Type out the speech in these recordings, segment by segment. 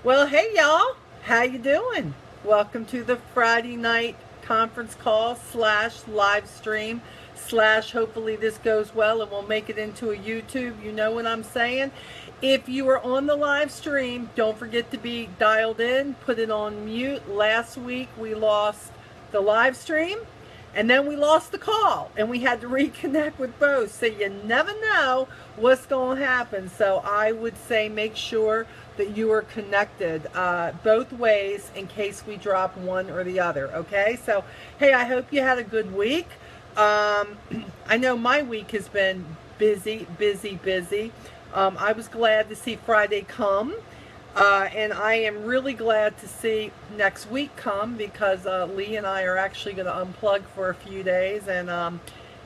Well, hey y'all, how you doing? Welcome to the Friday night conference call slash live stream slash hopefully this goes well and we'll make it into a YouTube. You know what I'm saying? If you are on the live stream, don't forget to be dialed in, put it on mute. Last week we lost the live stream and then we lost the call and we had to reconnect with both. So you never know what's going to happen. So I would say make sure that you are connected both ways in case we drop one or the other. Okay. So, hey, I hope you had a good week. I know my week has been busy, busy, busy. I was glad to see Friday come. And I am really glad to see next week come because Lee and I are actually going to unplug for a few days and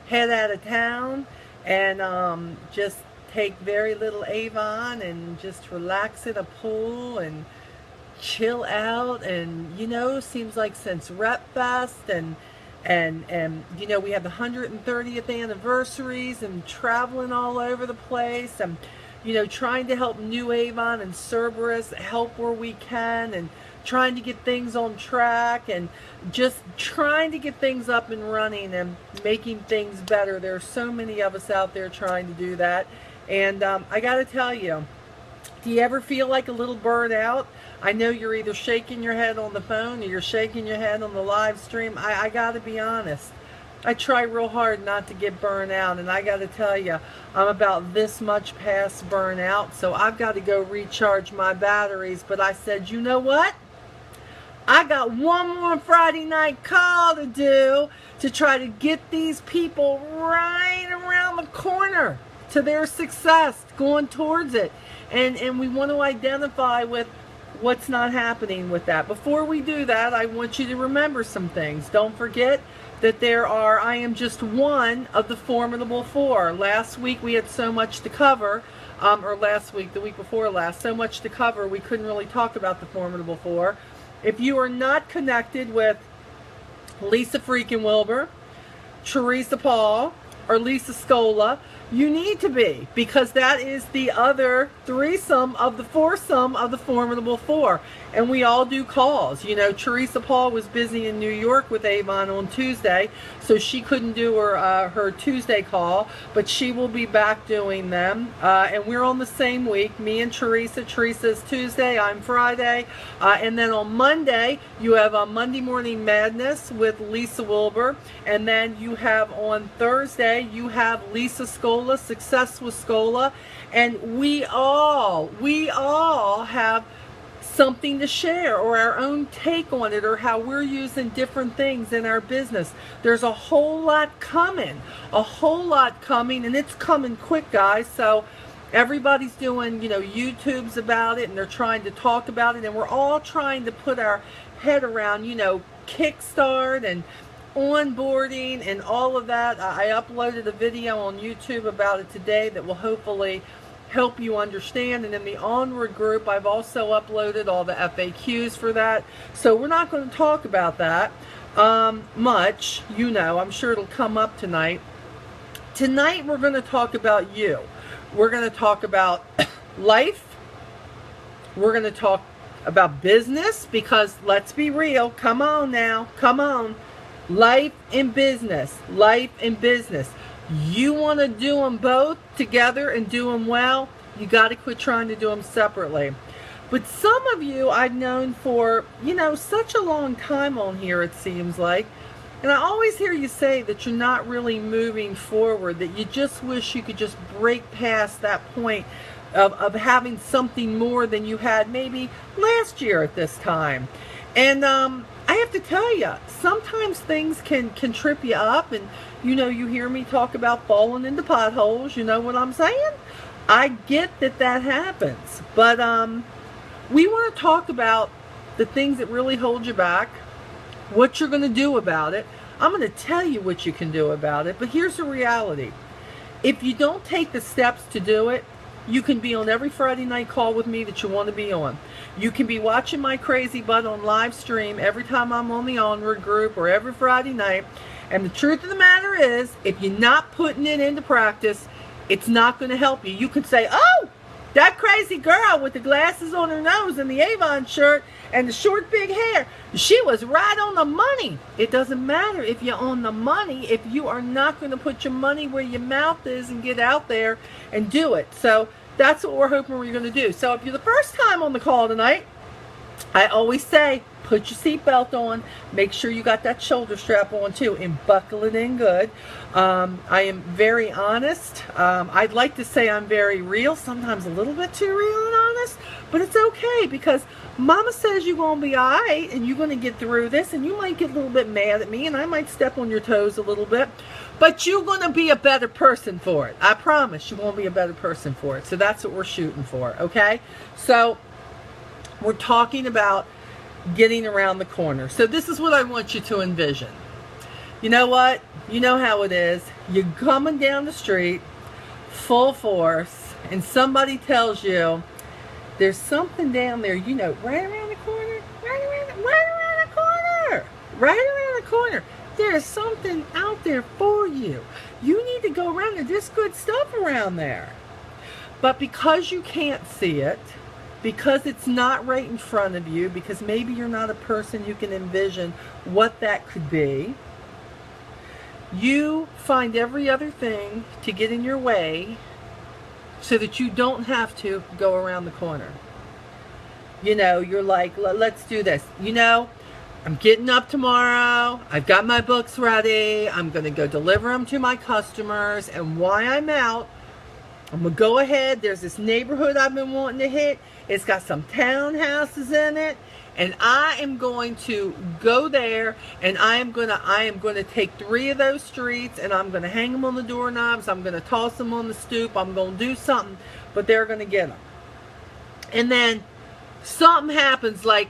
head out of town and just take very little Avon and just relax at a pool and chill out. And seems like since Rep Fest and we have the 130th anniversaries and traveling all over the place and trying to help New Avon and Cerberus help where we can and trying to get things on track and just trying to get things up and running and making things better. There are so many of us out there trying to do that. And I got to tell you, do you ever feel like a little burnt out? I know you're either shaking your head on the phone or you're shaking your head on the live stream. I got to be honest. I try real hard not to get burned out, and I got to tell you, I'm about this much past burnout, so I've got to go recharge my batteries. But I said, you know what? I got one more Friday night call to do to try to get these people right around the corner to their success, going towards it. And we want to identify with what's not happening with that. Before we do that, I want you to remember some things. Don't forget that I am just one of the formidable four. Last week we had so much to cover, or last week, the week before last, so much to cover we couldn't really talk about the formidable four. If you are not connected with Lisa freaking Wilbur, Teresa Paul, or Lisa Scola, you need to be, because that is the other threesome of the foursome of the formidable four. And we all do calls. Teresa Paul was busy in New York with Avon on Tuesday, so she couldn't do her Tuesday call, but she will be back doing them. And we're on the same week, me and Teresa. Teresa's Tuesday, I'm Friday. And then on Monday, you have a Monday Morning Madness with Lisa Wilbur. And then you have on Thursday, you have Lisa Scola, Success with Scola. And we all have something to share or our own take on it or how we're using different things in our business. There's a whole lot coming, and it's coming quick, guys. So everybody's doing, YouTubes about it, and they're trying to talk about it, and we're all trying to put our head around, Kickstart and onboarding and all of that. I uploaded a video on YouTube about it today that will hopefully help you understand. And in the Onward group, I've also uploaded all the FAQs for that. So we're not going to talk about that much. I'm sure it'll come up tonight. Tonight, we're going to talk about you. We're going to talk about life. We're going to talk about business because let's be real. Come on now. Come on. Life and business. Life and business. You want to do them both together and do them well, you got to quit trying to do them separately. But some of you I've known for, such a long time on here, it seems like. And I always hear you say that you're not really moving forward, that you just wish you could just break past that point of having something more than you had maybe last year at this time. And I have to tell you, sometimes things can trip you up, and you hear me talk about falling into potholes. You know what I'm saying? I get that happens, but we want to talk about the things that really hold you back, what you're going to do about it. I'm going to tell you what you can do about it, but here's the reality. If you don't take the steps to do it, you can be on every Friday night call with me that you want to be on. You can be watching my crazy butt on live stream every time I'm on the Onward group or every Friday night. And the truth of the matter is, if you're not putting it into practice, it's not going to help you. You could say, oh, That crazy girl with the glasses on her nose and the Avon shirt and the short big hair, she was right on the money. It doesn't matter if you're on the money if you are not going to put your money where your mouth is and get out there and do it. So that's what we're hoping we're going to do. So if you're the first time on the call tonight, I always say, put your seatbelt on. Make sure you got that shoulder strap on too, and buckle it in good. I am very honest. I'd like to say I'm very real, sometimes a little bit too real and honest, but it's okay because Mama says you're going to be all right and you're going to get through this, and you might get a little bit mad at me and I might step on your toes a little bit, but you're going to be a better person for it. I promise you're going to be a better person for it. So that's what we're shooting for, okay? So we're talking about getting around the corner. So this is what I want you to envision. You know what? You know how it is. You're coming down the street full force and somebody tells you there's something down there, you know, right around the corner, right around the corner, right around the corner. There's something out there for you. You need to go around there. There's good stuff around there. But because you can't see it, because it's not right in front of you, because maybe you're not a person who can envision what that could be, you find every other thing to get in your way so that you don't have to go around the corner. You know, you're like, let's do this. You know, I'm getting up tomorrow. I've got my books ready. I'm going to go deliver them to my customers. And while I'm out, I'm going to go ahead. There's this neighborhood I've been wanting to hit. It's got some townhouses in it. And I am going to go there, and I am going to take 3 of those streets, and I'm going to hang them on the doorknobs. I'm going to toss them on the stoop. I'm going to do something, but they're going to get them. And then something happens, like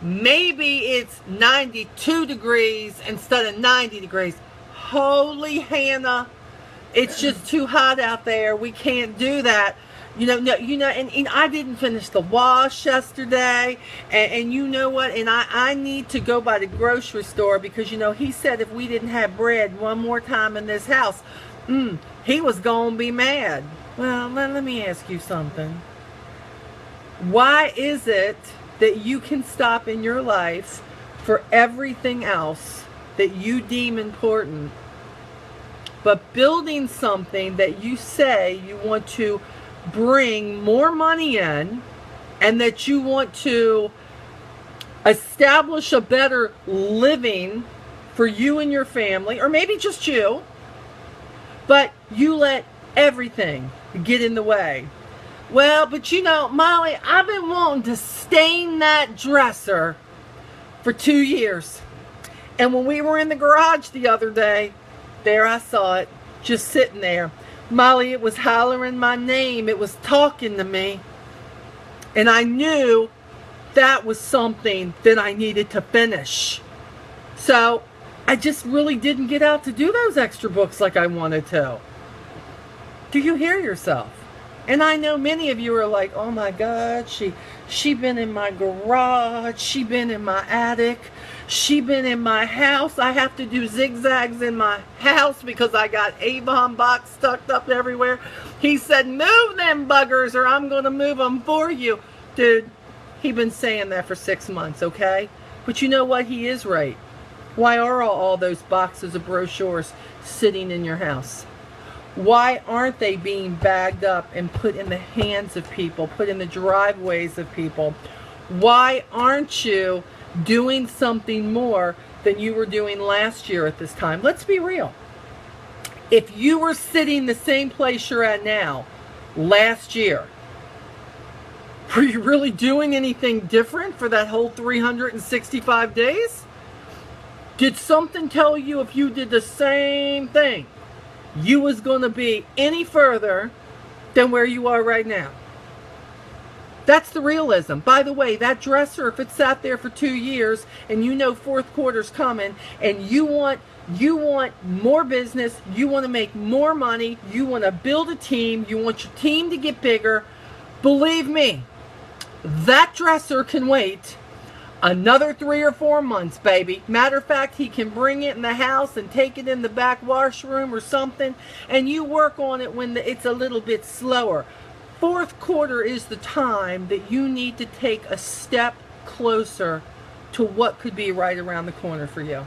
maybe it's 92 degrees instead of 90 degrees. Holy Hannah, it's just too hot out there. We can't do that. And I didn't finish the wash yesterday, and you know what, and I need to go by the grocery store because, he said if we didn't have bread one more time in this house, he was going to be mad. Well, let me ask you something. Why is it that you can stop in your life for everything else that you deem important, but building something that you say you want to bring more money in, and that you want to establish a better living for you and your family, or maybe just you, but you let everything get in the way? Well, but Molly, I've been wanting to stain that dresser for 2 years. And when we were in the garage the other day, there I saw it, just sitting there. Molly, it was hollering my name. It was talking to me. And I knew that was something that I needed to finish. So I just really didn't get out to do those extra books like I wanted to. Do you hear yourself? And I know many of you are like, oh my God, she been in my garage. She been in my attic. She been in my house. I have to do zigzags in my house because I got Avon box stuck up everywhere. He said, move them buggers or I'm going to move them for you. Dude, he been saying that for 6 months, okay? But you know what? He is right. Why are all those boxes of brochures sitting in your house? Why aren't they being bagged up and put in the hands of people, put in the driveways of people? Why aren't you doing something more than you were doing last year at this time? Let's be real. If you were sitting the same place you're at now last year, were you really doing anything different for that whole 365 days? Did something tell you if you did the same thing, you was going to be any further than where you are right now? That's the realism. By the way, that dresser, if it sat there for 2 years and fourth quarter's coming and you want more business, you want to make more money, you want to build a team, you want your team to get bigger, believe me, that dresser can wait another 3 or 4 months, baby. Matter of fact, he can bring it in the house and take it in the back washroom or something, and you work on it when it's a little bit slower. fourth quarter is the time that you need to take a step closer to what could be right around the corner for you.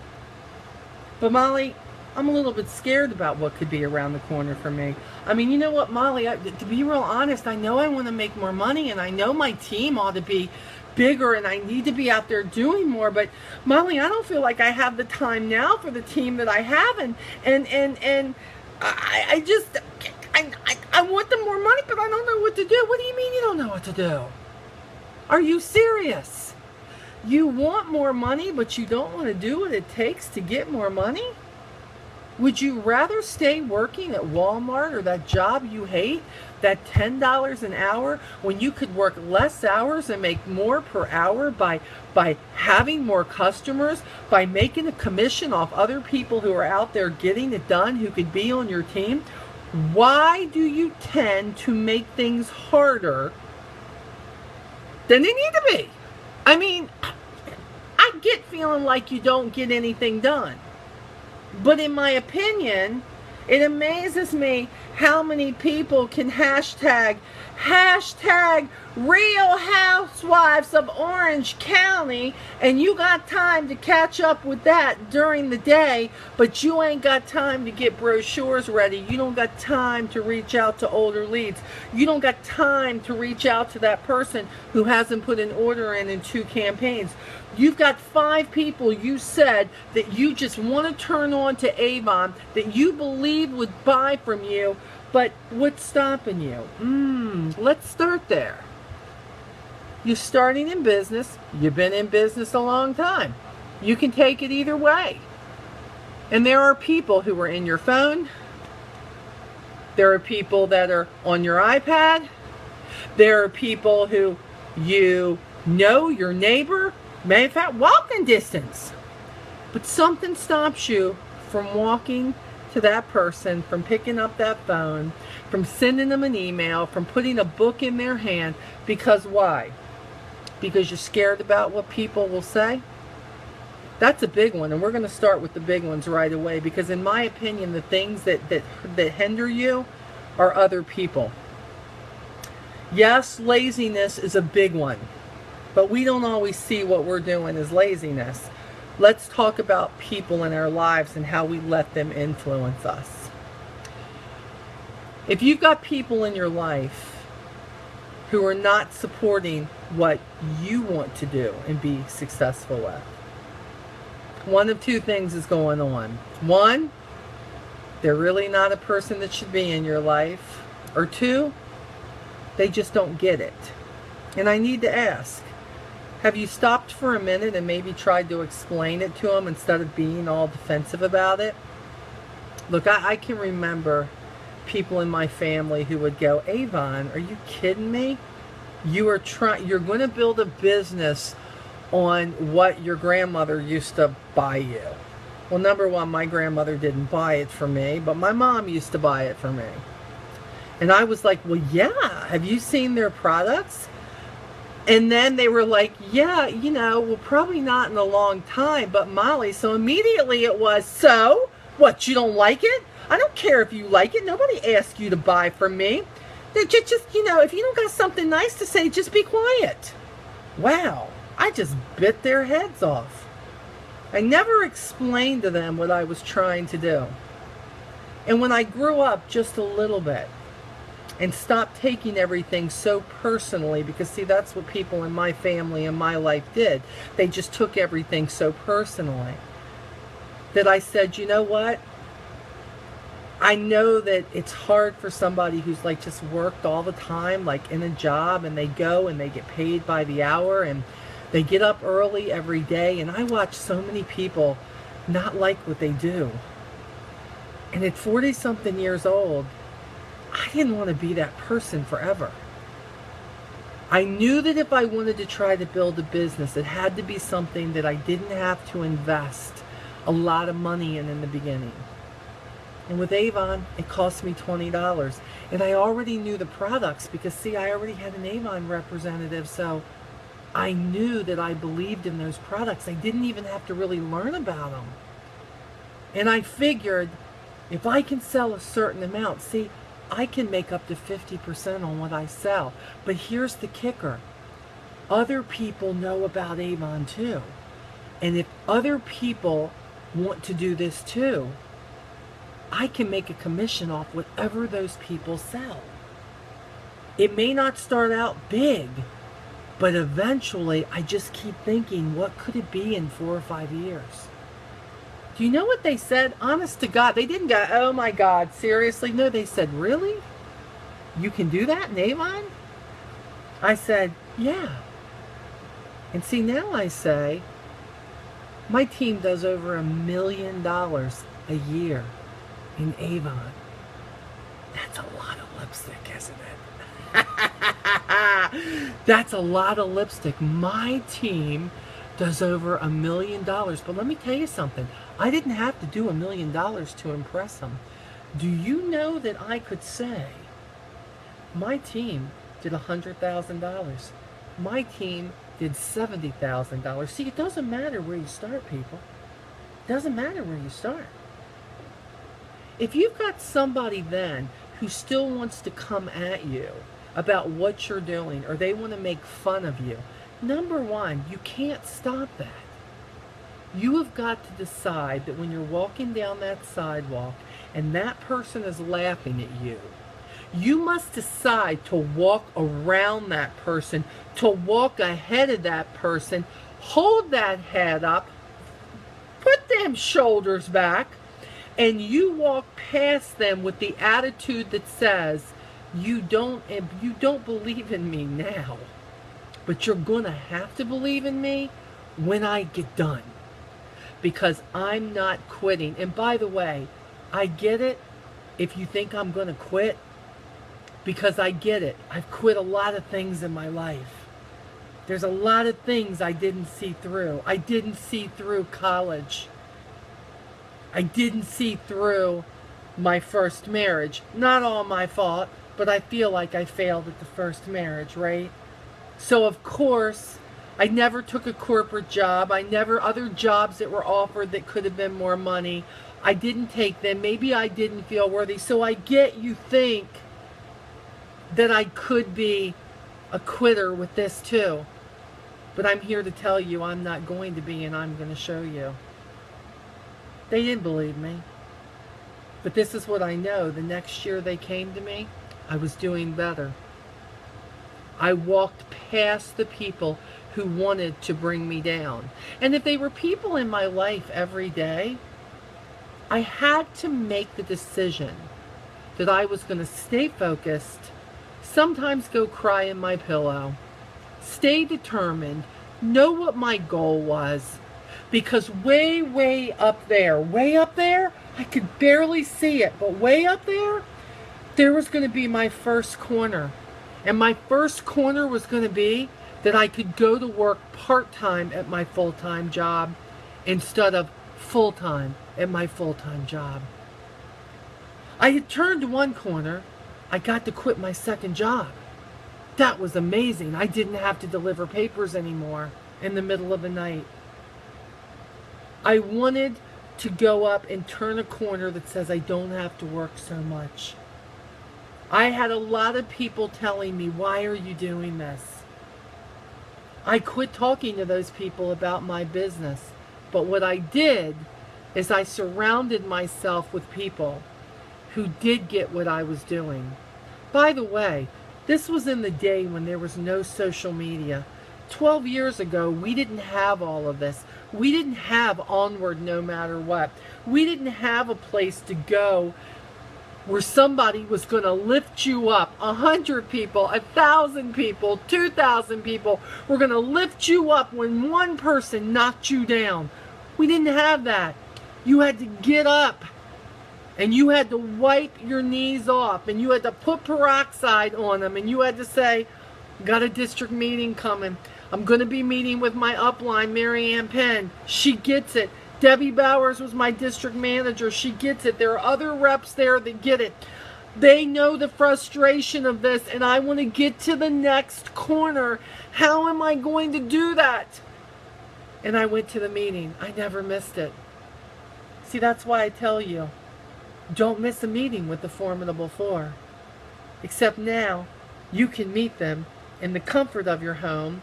But Molly, I'm a little bit scared about what could be around the corner for me. I mean, you know what, Molly, to be real honest, I know I want to make more money, and I know my team ought to be bigger, and I need to be out there doing more, but Molly, I don't feel like I have the time now for the team that I have, and I just, I want them more money, but I don't know what to do. What do you mean you don't know what to do? Are you serious? You want more money, but you don't want to do what it takes to get more money? Would you rather stay working at Walmart or that job you hate, that $10 an hour, when you could work less hours and make more per hour by having more customers, by making a commission off other people who are out there getting it done, who could be on your team? Why do you tend to make things harder than they need to be? I mean, I get feeling like you don't get anything done. But in my opinion, it amazes me how many people can hashtag Real Housewives of Orange County, and you got time to catch up with that during the day, but you ain't got time to get brochures ready. You don't got time to reach out to older leads. You don't got time to reach out to that person who hasn't put an order in 2 campaigns. You've got 5 people you said that you just want to turn on to Avon, that you believe would buy from you, but what's stopping you? Let's start there. You're starting in business. You've been in business a long time. You can take it either way. And there are people who are in your phone. There are people that are on your iPad. There are people who you know, your neighbor, may in fact walking distance. But something stops you from walking to that person, from picking up that phone, from sending them an email, from putting a book in their hand. Because why? Because you're scared about what people will say? That's a big one, and we're going to start with the big ones right away, because in my opinion, the things that hinder you are other people. Yes, laziness is a big one, but we don't always see what we're doing as laziness. Let's talk about people in our lives and how we let them influence us. If you've got people in your life who are not supporting what you want to do and be successful with, one of 2 things is going on. 1, they're really not a person that should be in your life. Or 2, they just don't get it. And I need to ask, have you stopped for a minute and maybe tried to explain it to them instead of being all defensive about it? Look, I can remember people in my family who would go, Avon, are you kidding me? You're going to build a business on what your grandmother used to buy you. Well, number one, my grandmother didn't buy it for me, but my mom used to buy it for me. And I was like, well, yeah, have you seen their products? And then they were like, yeah, you know, well, probably not in a long time, but Molly, so immediately it was, so, what, you don't like it? I don't care if you like it. Nobody asked you to buy from me. Just, you know, if you don't got something nice to say, just be quiet. Wow, I just bit their heads off. I never explained to them what I was trying to do. And when I grew up just a little bit and stopped taking everything so personally, because see, that's what people in my family and my life did. They just took everything so personally that I said, you know what? I know that it's hard for somebody who's like just worked all the time, like in a job, and they go and they get paid by the hour and they get up early every day. And I watch so many people not like what they do. And at 40-something years old, I didn't want to be that person forever. I knew that if I wanted to try to build a business, it had to be something that I didn't have to invest a lot of money in the beginning. And with Avon, it cost me $20. And I already knew the products because, see, I already had an Avon representative, so I knew that I believed in those products. I didn't even have to really learn about them. And I figured, if I can sell a certain amount, see, I can make up to 50% on what I sell. But here's the kicker. Other people know about Avon too. And if other people want to do this too, I can make a commission off whatever those people sell. It may not start out big, but eventually I just keep thinking, what could it be in 4 or 5 years? Do you know what they said? Honest to God, they didn't go, oh my God, seriously? No, they said, really? You can do that in Avon? I said, yeah. And see, now I say, my team does over $1 million a year in Avon. That's a lot of lipstick, isn't it? That's a lot of lipstick. My team does over $1 million. But let me tell you something. I didn't have to do $1 million to impress them. Do you know that I could say, my team did $100,000. My team did $70,000. See, it doesn't matter where you start, people. It doesn't matter where you start. If you've got somebody then who still wants to come at you about what you're doing, or they want to make fun of you, number one, you can't stop that. You have got to decide that when you're walking down that sidewalk and that person is laughing at you, you must decide to walk around that person, to walk ahead of that person, hold that head up, put them shoulders back, and you walk past them with the attitude that says, you don't believe in me now, but you're going to have to believe in me when I get done, because I'm not quitting. And by the way, I get it if you think I'm going to quit, because I get it. I've quit a lot of things in my life. There's a lot of things I didn't see through. I didn't see through college. I didn't see through my first marriage. Not all my fault, but I feel like I failed at the first marriage, right? So of course, I never took a corporate job. Other jobs that were offered that could have been more money, I didn't take them. Maybe I didn't feel worthy. So I get you think that I could be a quitter with this too. But I'm here to tell you I'm not going to be, and I'm going to show you. They didn't believe me. But this is what I know. The next year they came to me, I was doing better. I walked past the people who wanted to bring me down. And if they were people in my life every day, I had to make the decision that I was going to stay focused, sometimes go cry in my pillow, stay determined, know what my goal was, because way up there, I could barely see it, but way up there was going to be my first corner. And my first corner was going to be that I could go to work part-time at my full-time job instead of full-time at my full-time job. I had turned one corner. I got to quit my second job. That was amazing. I didn't have to deliver papers anymore in the middle of the night. I wanted to go up and turn a corner that says I don't have to work so much. I had a lot of people telling me, why are you doing this? I quit talking to those people about my business. But what I did is I surrounded myself with people who did get what I was doing. By the way, this was in the day when there was no social media. 12 years ago, we didn't have all of this. We didn't have Onward no matter what. We didn't have a place to go where somebody was going to lift you up. 100 people, 1,000 people, 2,000 people were going to lift you up when one person knocked you down. We didn't have that. You had to get up, and you had to wipe your knees off, and you had to put peroxide on them, and you had to say, got a district meeting coming. I'm going to be meeting with my upline, Mary Ann Penn. She gets it. Debbie Bowers was my district manager. She gets it. There are other reps there that get it. They know the frustration of this, and I want to get to the next corner. How am I going to do that? And I went to the meeting. I never missed it. See, that's why I tell you, don't miss a meeting with the Formidable Four. Except now, you can meet them in the comfort of your home,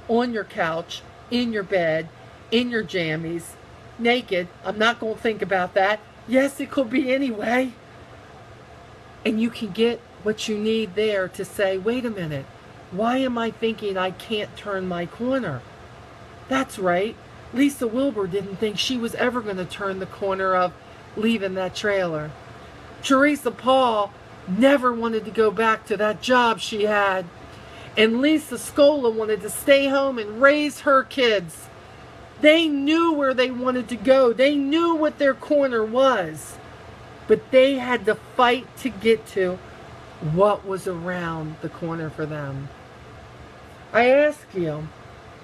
on your couch, in your bed, in your jammies, naked. I'm not going to think about that. Yes, it could be anyway. And you can get what you need there to say, wait a minute, why am I thinking I can't turn my corner? That's right. Lisa Wilbur didn't think she was ever going to turn the corner of leaving that trailer. Teresa Paul never wanted to go back to that job she had. And Lisa Scola wanted to stay home and raise her kids. They knew where they wanted to go. They knew what their corner was. But they had to fight to get to what was around the corner for them. I ask you,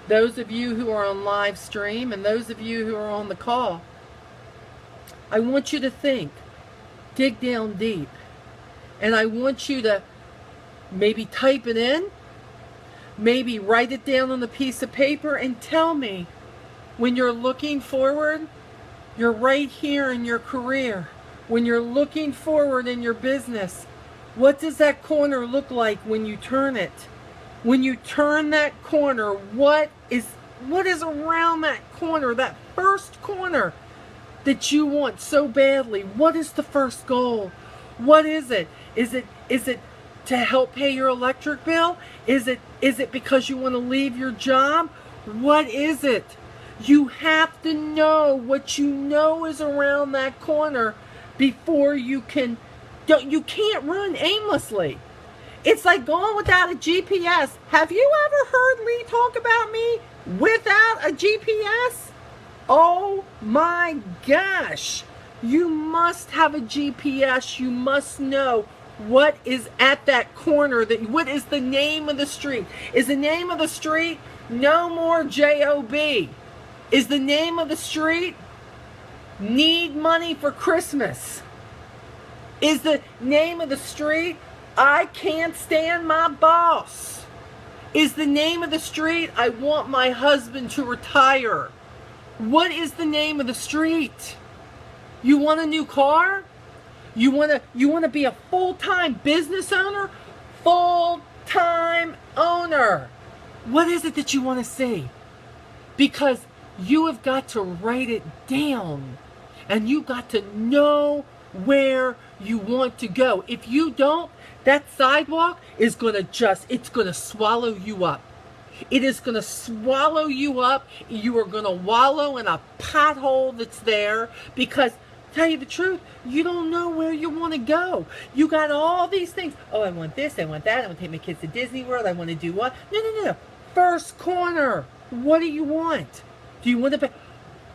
those of you who are on live stream and those of you who are on the call, I want you to think, dig down deep, and I want you to maybe type it in, maybe write it down on a piece of paper and tell me, when you're looking forward, you're right here in your career, when you're looking forward in your business, what does that corner look like when you turn it? When you turn that corner, what is around that corner, that first corner that you want so badly? What is the first goal? What is it? Is it to help pay your electric bill? Is it because you want to leave your job? What is it? You have to know what you know is around that corner before you can't run aimlessly. It's like going without a GPS. Have you ever heard Lee talk about me without a GPS? Oh my gosh. You must have a GPS. You must know what is at that corner. What is the name of the street? Is the name of the street No More J-O-B? Is the name of the street Need Money for Christmas? Is the name of the street I Can't Stand My Boss? Is the name of the street I Want My Husband to Retire? What is the name of the street? You want a new car? You want to be a full-time business owner? Full-time owner. What is it that you want to see? Because you have got to write it down. And you've got to know where you want to go. If you don't, that sidewalk is going to swallow you up. It is going to swallow you up. You are going to wallow in a pothole that's there because, tell you the truth, you don't know where you want to go. You got all these things. Oh, I want this, I want that, I want to take my kids to Disney World, I want to do what? No. First corner. What do you want? Do you want to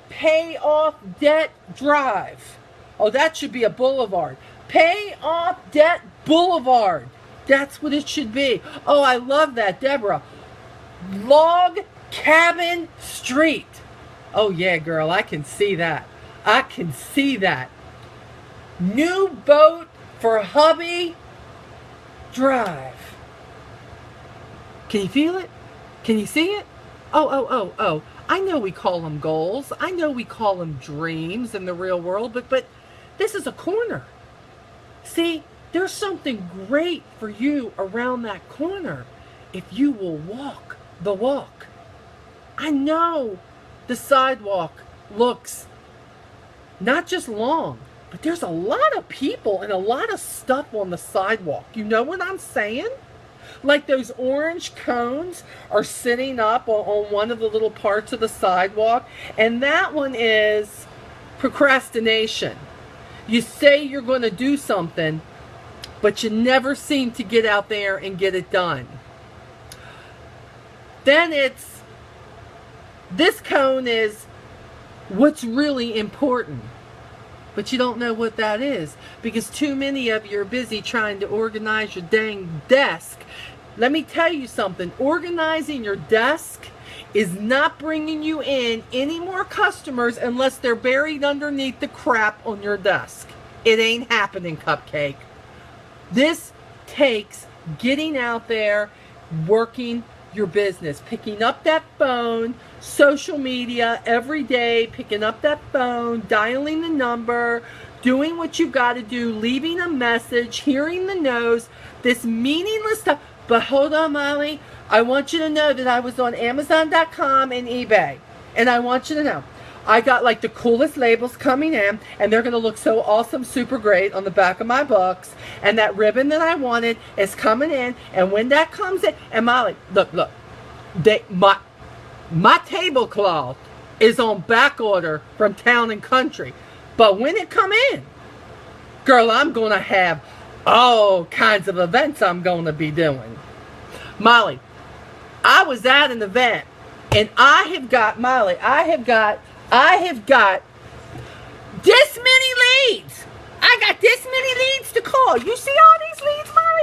pay off debt drive? Oh, that should be a boulevard. Pay off debt boulevard. That's what it should be. Oh, I love that, Deborah. Log Cabin Street. Oh, yeah, girl, I can see that. I can see that. New boat for hubby drive. Can you feel it? Can you see it? Oh. I know we call them goals. I know we call them dreams in the real world, but this is a corner. See, there's something great for you around that corner if you will walk the walk. I know the sidewalk looks not just long, but there's a lot of people and a lot of stuff on the sidewalk. You know what I'm saying? Like those orange cones are sitting up on one of the little parts of the sidewalk, and that one is procrastination. You say you're going to do something, but you never seem to get out there and get it done. Then this cone is what's really important, but you don't know what that is because too many of you are busy trying to organize your dang desk. Let me tell you something. Organizing your desk is not bringing you in any more customers unless they're buried underneath the crap on your desk. It ain't happening, Cupcake. This takes getting out there, working your business, picking up that phone, social media every day, picking up that phone, dialing the number, doing what you got to do, leaving a message, hearing the no's, this meaningless stuff. But hold on, Molly. I want you to know that I was on Amazon.com and eBay. And I want you to know, I got like the coolest labels coming in, and they're going to look so awesome, super great on the back of my books. And that ribbon that I wanted is coming in. And when that comes in, and Molly, look, my tablecloth is on back order from Town and Country. But when it come in, girl, I'm going to have all kinds of events I'm going to be doing. Molly, I was at an event, and I have got this many leads. I got this many leads to call. You see all these leads, Molly,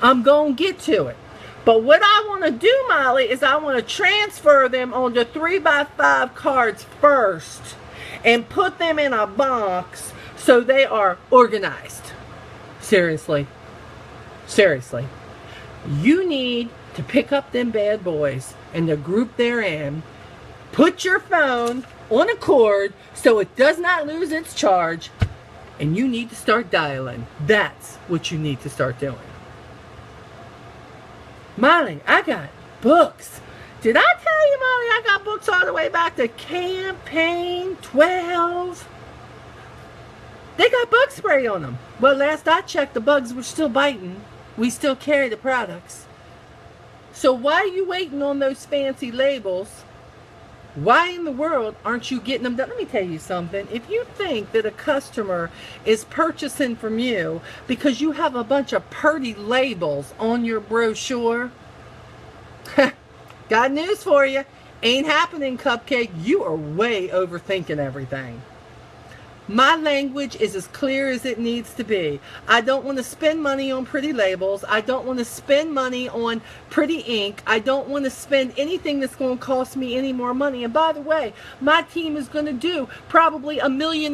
I'm going to get to it. But what I want to do, Molly, is I want to transfer them onto 3x5 cards first and put them in a box so they are organized. Seriously. Seriously. You need to pick up them bad boys and the group they're in. Put your phone on a cord so it does not lose its charge, and you need to start dialing. That's what you need to start doing. Molly, I got books. Did I tell you, Molly, I got books all the way back to Campaign 12? They got bug spray on them. Well, last I checked, the bugs were still biting. We still carry the products. So why are you waiting on those fancy labels? Why in the world aren't you getting them done? Let me tell you something. If you think that a customer is purchasing from you because you have a bunch of pretty labels on your brochure, got news for you. Ain't happening, Cupcake. You are way overthinking everything. My language is as clear as it needs to be. I don't want to spend money on pretty labels. I don't want to spend money on pretty ink. I don't want to spend anything that's going to cost me any more money. And by the way, my team is going to do probably $1.5 million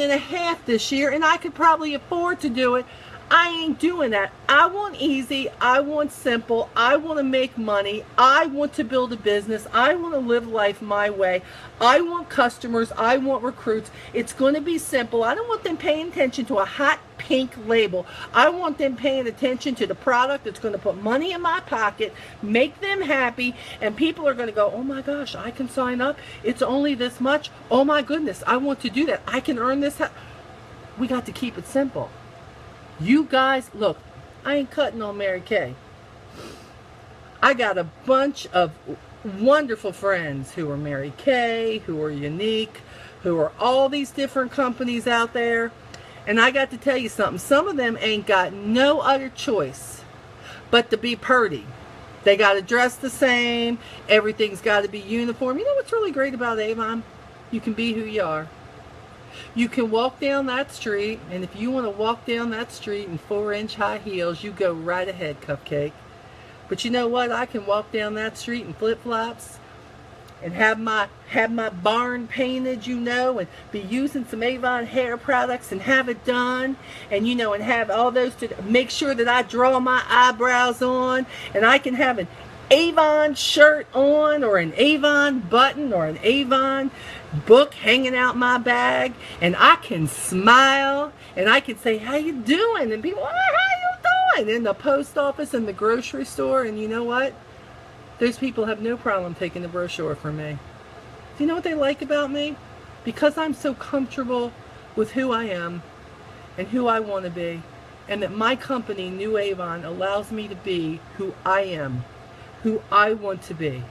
this year, and I could probably afford to do it. I ain't doing that. I want easy. I want simple. I want to make money. I want to build a business. I want to live life my way. I want customers. I want recruits. It's going to be simple. I don't want them paying attention to a hot pink label. I want them paying attention to the product that's going to put money in my pocket, make them happy, and people are going to go, oh my gosh, I can sign up. It's only this much. Oh my goodness, I want to do that. I can earn this. We got to keep it simple. You guys, look, I ain't cutting on Mary Kay. I got a bunch of wonderful friends who are Mary Kay, who are Unique, who are all these different companies out there. And I got to tell you something. Some of them ain't got no other choice but to be purty. They got to dress the same. Everything's got to be uniform. You know what's really great about Avon? You can be who you are. You can walk down that street, and if you want to walk down that street in 4-inch high heels, you go right ahead, Cupcake. But you know what? I can walk down that street in flip-flops and have my barn painted, you know, and be using some Avon hair products and have it done, and you know, and have all those to make sure that I draw my eyebrows on, and I can have an Avon shirt on, or an Avon button, or an Avon book hanging out my bag, and I can smile, and I can say, how you doing? And people, oh, how you doing? In the post office and the grocery store. And you know what? Those people have no problem taking the brochure from me. Do you know what they like about me? Because I'm so comfortable with who I am and who I want to be, and that my company, New Avon, allows me to be who I am, who I want to be.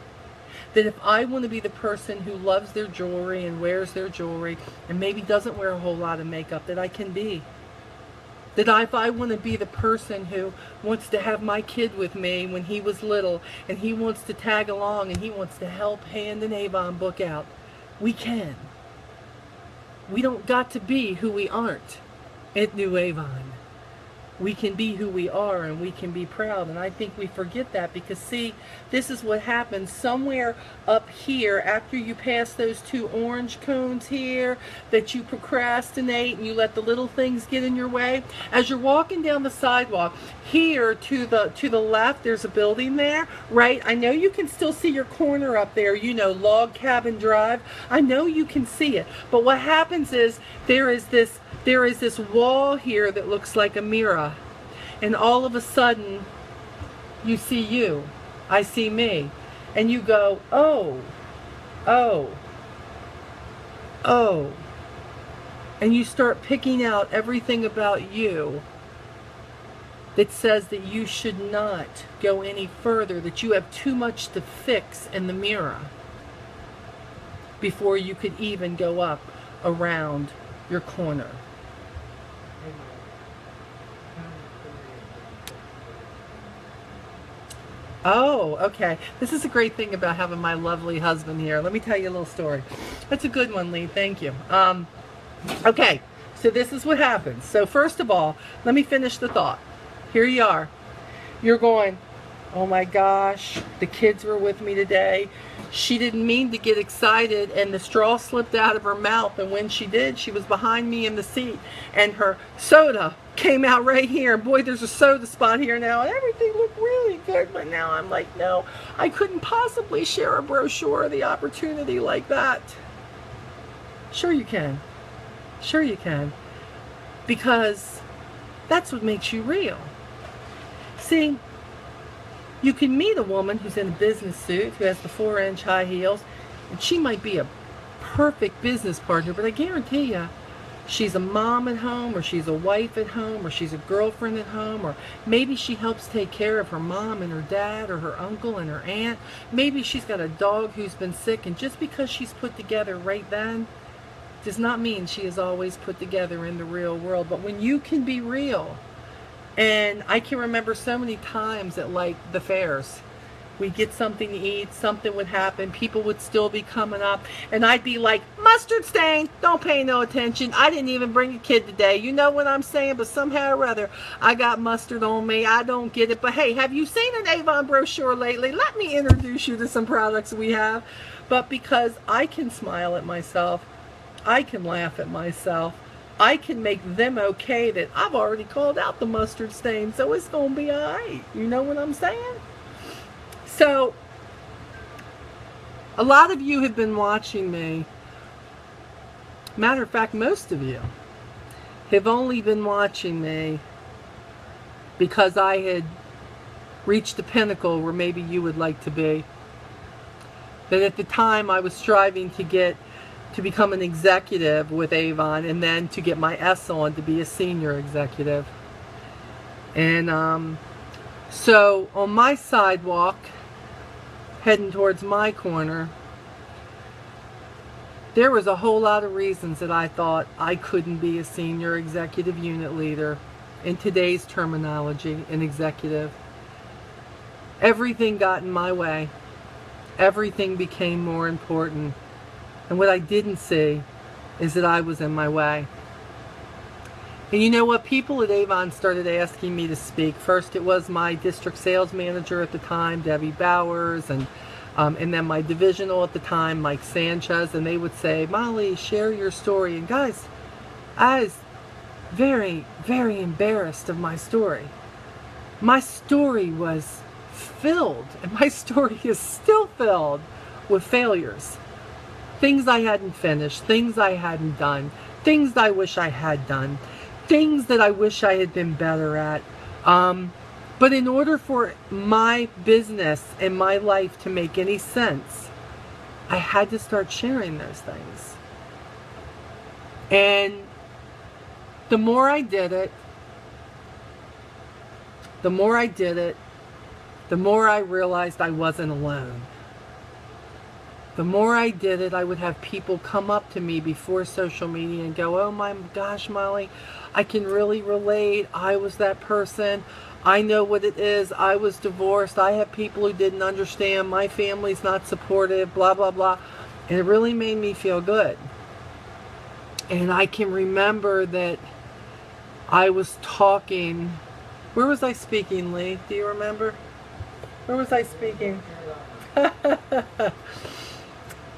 That if I want to be the person who loves their jewelry and wears their jewelry and maybe doesn't wear a whole lot of makeup, that I can be. That if I want to be the person who wants to have my kid with me when he was little, and he wants to tag along and he wants to help hand an Avon book out, we can. We don't got to be who we aren't at New Avon. we can be who we are and we can be proud. And I think we forget that because, see, this is what happens somewhere up here after you pass those 2 orange cones here, that you procrastinate and you let the little things get in your way. As you're walking down the sidewalk here to the left, there's a building there, right? I know you can still see your corner up there, you know, Log Cabin Drive. I know you can see it. But what happens is there is this wall here that looks like a mirror, and all of a sudden you see you, I see me, and you go, oh, oh, oh, and you start picking out everything about you that says that you should not go any further, that you have too much to fix in the mirror before you could even go up around your corner. Oh, okay. This is a great thing about having my lovely husband here. Let me tell you a little story. That's a good one, Lee. Thank you. Okay, so this is what happens. So first of all, let me finish the thought. Here you are. You're going, oh my gosh, the kids were with me today. She didn't mean to get excited, and the straw slipped out of her mouth, and when she did, she was behind me in the seat, and her soda came out right here. Boy, there's a soda spot here now, and everything looked really good, but now I'm like, no, I couldn't possibly share a brochure or the opportunity like that. Sure you can. Sure you can. Because that's what makes you real. See, you can meet a woman who's in a business suit, who has the 4-inch high heels, and she might be a perfect business partner, but I guarantee you, she's a mom at home, or she's a wife at home, or she's a girlfriend at home, or maybe she helps take care of her mom and her dad, or her uncle and her aunt. Maybe she's got a dog who's been sick, and just because she's put together right then does not mean she is always put together in the real world. But when you can be real, and I can remember so many times at like the fairs, we'd get something to eat, something would happen, people would still be coming up, and I'd be like, mustard stain, don't pay no attention, I didn't even bring a kid today, you know what I'm saying, but somehow or other, I got mustard on me, I don't get it, but hey, have you seen an Avon brochure lately? Let me introduce you to some products we have. But because I can smile at myself, I can laugh at myself, I can make them okay that I've already called out the mustard stain, so it's going to be all right. You know what I'm saying? So, a lot of you have been watching me. Matter of fact, most of you have only been watching me because I had reached the pinnacle where maybe you would like to be. That at the time I was striving to become an executive with Avon, and then to get my S on to be a senior executive. And so on my sidewalk, heading towards my corner, there was a whole lot of reasons that I thought I couldn't be a senior executive unit leader. In today's terminology, an executive. Everything got in my way. Everything became more important. And what I didn't see is that I was in my way. And you know what? People at Avon started asking me to speak. First, it was my district sales manager at the time, Debbie Bowers, and then my divisional at the time, Mike Sanchez, and they would say, Molly, share your story. And guys, I was very, very embarrassed of my story. My story was filled, and my story is still filled with failures. Things I hadn't finished, things I hadn't done, things I wish I had done, things that I wish I had been better at. But in order for my business and my life to make any sense, I had to start sharing those things. And the more I did it, the more I realized I wasn't alone. The more I did it, I would have people come up to me before social media and go, oh my gosh, Molly, I can really relate. I was that person. I know what it is. I was divorced. I have people who didn't understand. My family's not supportive, blah, blah, blah. And it really made me feel good. And I can remember that I was talking Where was I speaking, Lee? Do you remember? Where was I speaking? I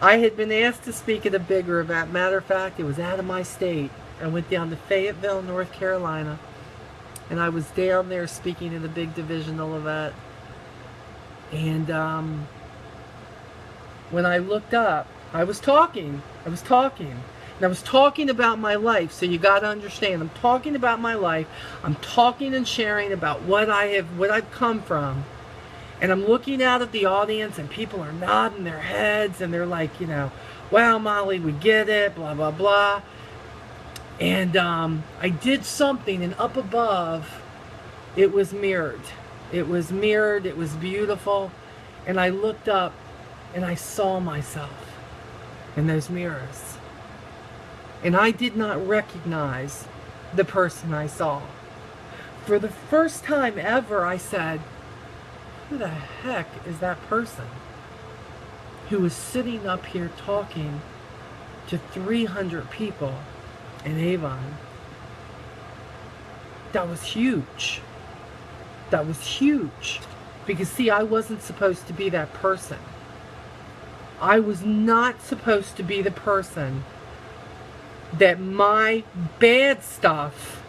had been asked to speak at a bigger event. Matter of fact, it was out of my state. I went down to Fayetteville, North Carolina, and I was down there speaking at a big divisional event. And when I looked up, I was talking, and I was talking about my life. So you got to understand, I'm talking about my life. I'm talking and sharing about what I've come from. And I'm looking out at the audience, and people are nodding their heads, and they're like, you know, wow, Molly, we get it, blah, blah, blah. And I did something, and up above, it was mirrored. It was mirrored, it was beautiful. And I looked up, and I saw myself in those mirrors. And I did not recognize the person I saw. For the first time ever, I said, who the heck is that person who is sitting up here talking to 300 people in Avon? That was huge. That was huge. Because see, I wasn't supposed to be that person. I was not supposed to be the person that my bad stuff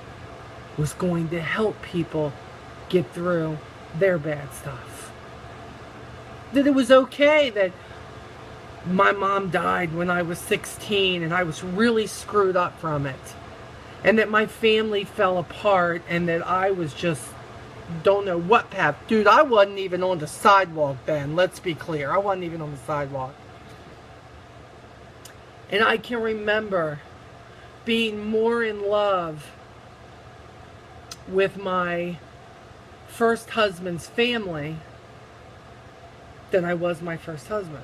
was going to help people get through their bad stuff. That it was okay that my mom died when I was 16 and I was really screwed up from it. And that my family fell apart and that I was just don't know what path. Dude, I wasn't even on the sidewalk then. Let's be clear. I wasn't even on the sidewalk. And I can remember being more in love with my first husband's family than I was my first husband.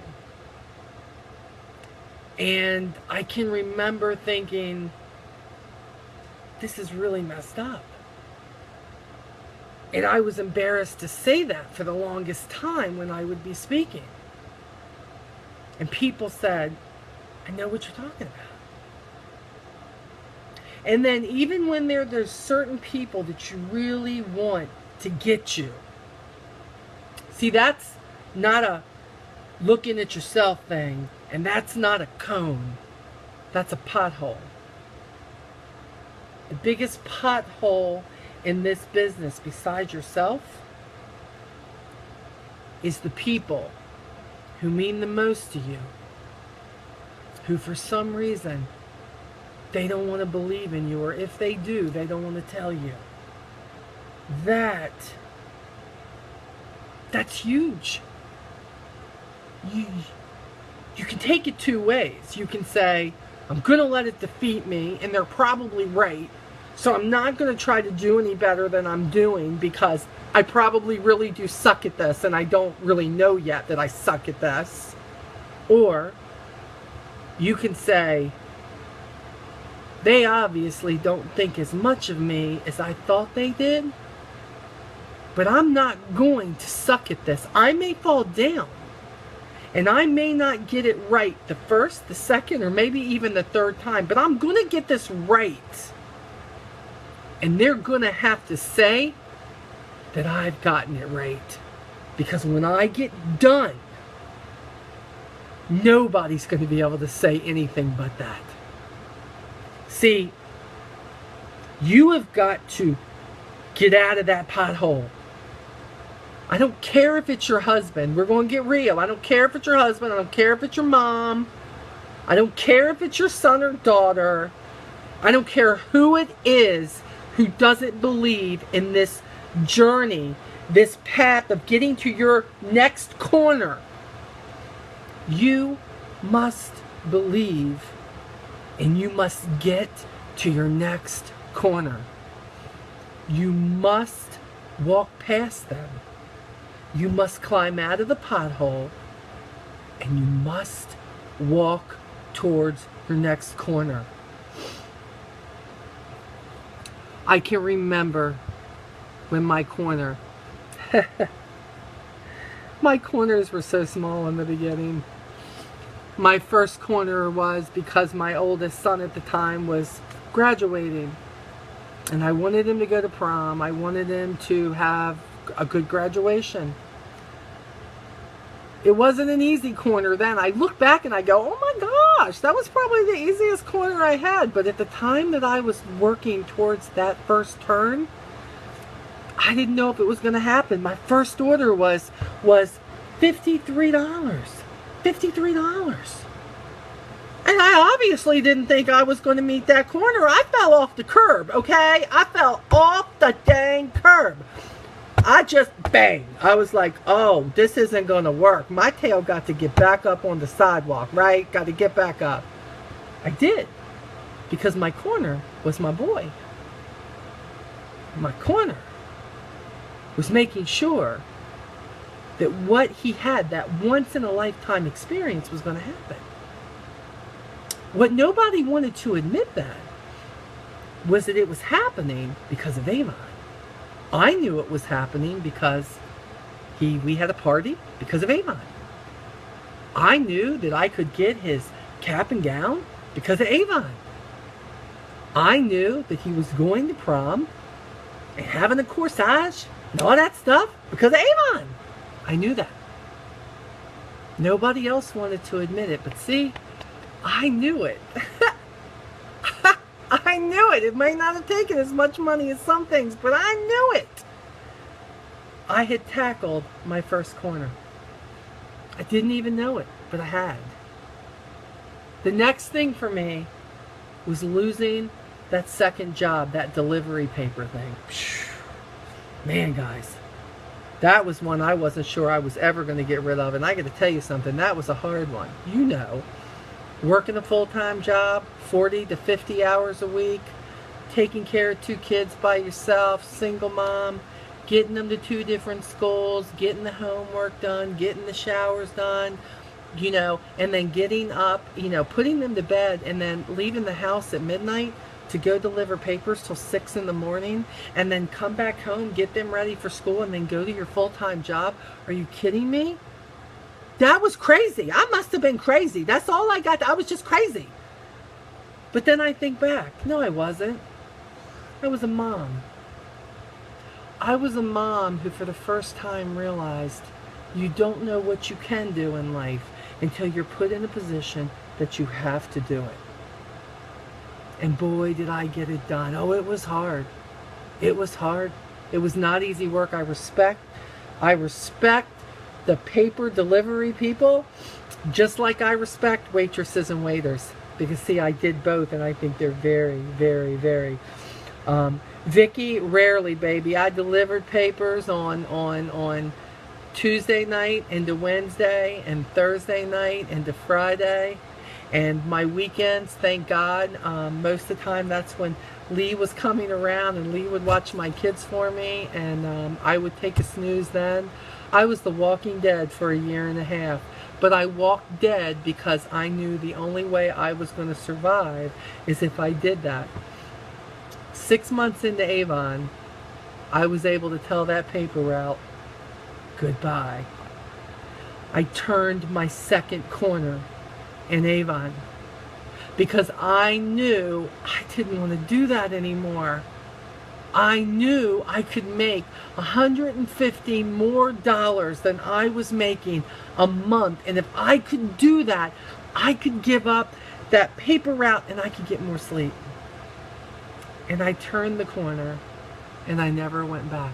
And I can remember thinking, this is really messed up. And I was embarrassed to say that for the longest time when I would be speaking. And people said, I know what you're talking about. And then even when there's certain people that you really want to get you. See, that's not a looking at yourself thing. And that's not a cone. That's a pothole. The biggest pothole in this business besides yourself is the people who mean the most to you, who for some reason they don't want to believe in you, or if they do, they don't want to tell you. That's huge. You can take it two ways. You can say, I'm going to let it defeat me, and they're probably right. So I'm not going to try to do any better than I'm doing because I probably really do suck at this and I don't really know yet that I suck at this. Or you can say, they obviously don't think as much of me as I thought they did, but I'm not going to suck at this. I may fall down and I may not get it right the first, the second, or maybe even the third time, but I'm going to get this right. And they're going to have to say that I've gotten it right. Because when I get done, nobody's going to be able to say anything but that. See, you have got to get out of that pothole. I don't care if it's your husband. We're going to get real. I don't care if it's your husband. I don't care if it's your mom. I don't care if it's your son or daughter. I don't care who it is who doesn't believe in this journey, this path of getting to your next corner. You must believe and you must get to your next corner. You must walk past them. You must climb out of the pothole and you must walk towards your next corner. I can remember when my corners were so small in the beginning. My first corner was because my oldest son at the time was graduating. And I wanted him to go to prom. I wanted him to have a good graduation. It wasn't an easy corner then. I look back and I go, oh my gosh, that was probably the easiest corner I had. But at the time that I was working towards that first turn, I didn't know if it was going to happen. My first order was $53. $53. And I obviously didn't think I was going to meet that corner. I fell off the curb, okay? I fell off the dang curb. I just, bang. I was like, oh, this isn't going to work. My tail got to get back up on the sidewalk, right? Got to get back up. I did. Because my corner was my boy. My corner was making sure that what he had, that once-in-a-lifetime experience, was going to happen. What nobody wanted to admit then was that it was happening because of Avon. I knew it was happening because we had a party because of Avon. I knew that I could get his cap and gown because of Avon. I knew that he was going to prom and having a corsage and all that stuff because of Avon. I knew that. Nobody else wanted to admit it, but see, I knew it. I knew it. It may not have taken as much money as some things, but I knew it. I had tackled my first corner. I didn't even know it, but I had. The next thing for me was losing that second job, that delivery paper thing. Man, guys, that was one I wasn't sure I was ever going to get rid of. And I got to tell you something, that was a hard one. You know, working a full-time job, 40 to 50 hours a week, taking care of 2 kids by yourself, single mom, getting them to 2 different schools, getting the homework done, getting the showers done, you know, and then getting up, you know, putting them to bed, and then leaving the house at midnight to go deliver papers till 6 in the morning, and then come back home, get them ready for school, and then go to your full-time job. Are you kidding me? That was crazy. I must have been crazy. That's all I got. I was just crazy. But then I think back. No, I wasn't. I was a mom. I was a mom who for the first time realized you don't know what you can do in life until you're put in a position that you have to do it. And boy, did I get it done. Oh, it was hard. It was hard. It was not easy work. I respect the paper delivery people, just like I respect waitresses and waiters. Because see, I did both, and I think they're very, very, very. Vicky, rarely, baby. I delivered papers on Tuesday night into Wednesday, and Thursday night into Friday. And my weekends, thank God, most of the time that's when Lee was coming around, and Lee would watch my kids for me, and I would take a snooze then. I was the walking dead for 1.5 years, but I walked dead because I knew the only way I was going to survive is if I did that. 6 months into Avon, I was able to tell that paper route goodbye. I turned my second corner in Avon because I knew I didn't want to do that anymore. I knew I could make $150 more than I was making a month, and if I could do that, I could give up that paper route and I could get more sleep. And I turned the corner and I never went back.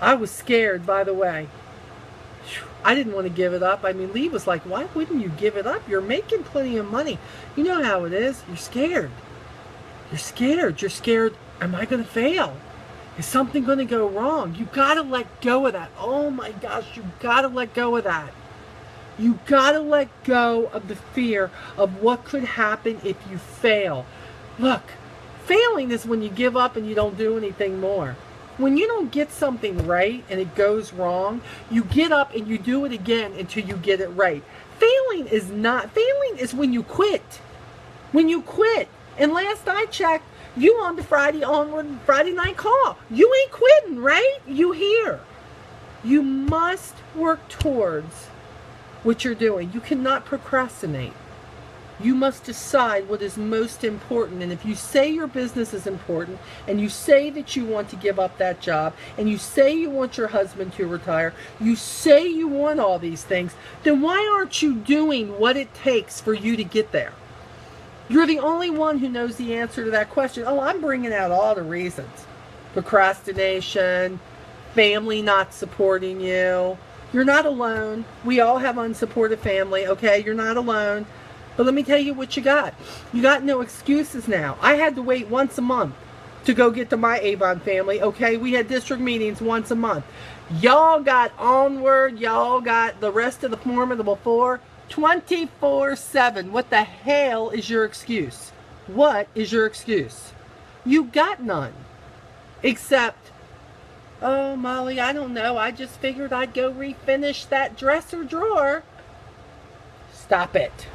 I was scared, by the way. I didn't want to give it up. I mean, Lee was like, why wouldn't you give it up? You're making plenty of money. You know how it is. You're scared. You're scared. You're scared. Am I going to fail? Is something going to go wrong? You got to let go of that. Oh my gosh, you got to let go of that. You got to let go of the fear of what could happen if you fail. Look, failing is when you give up and you don't do anything more. When you don't get something right and it goes wrong, you get up and you do it again until you get it right. Failing is when you quit. When you quit. And last I checked, you on the Onward Friday Night Call. You ain't quitting, right? You here. You must work towards what you're doing. You cannot procrastinate. You must decide what is most important. And if you say your business is important, and you say that you want to give up that job, and you say you want your husband to retire, you say you want all these things, then why aren't you doing what it takes for you to get there? You're the only one who knows the answer to that question. Oh, I'm bringing out all the reasons. Procrastination, family not supporting you. You're not alone. We all have unsupported family, okay? You're not alone. But let me tell you what you got. You got no excuses now. I had to wait once a month to go get to my Avon family, okay? We had district meetings once a month. Y'all got Onward. Y'all got the rest of the Formidable Four 24/7. What the hell is your excuse? What is your excuse? You got none. Except, oh, Molly, I don't know. I just figured I'd go refinish that dresser drawer. Stop it.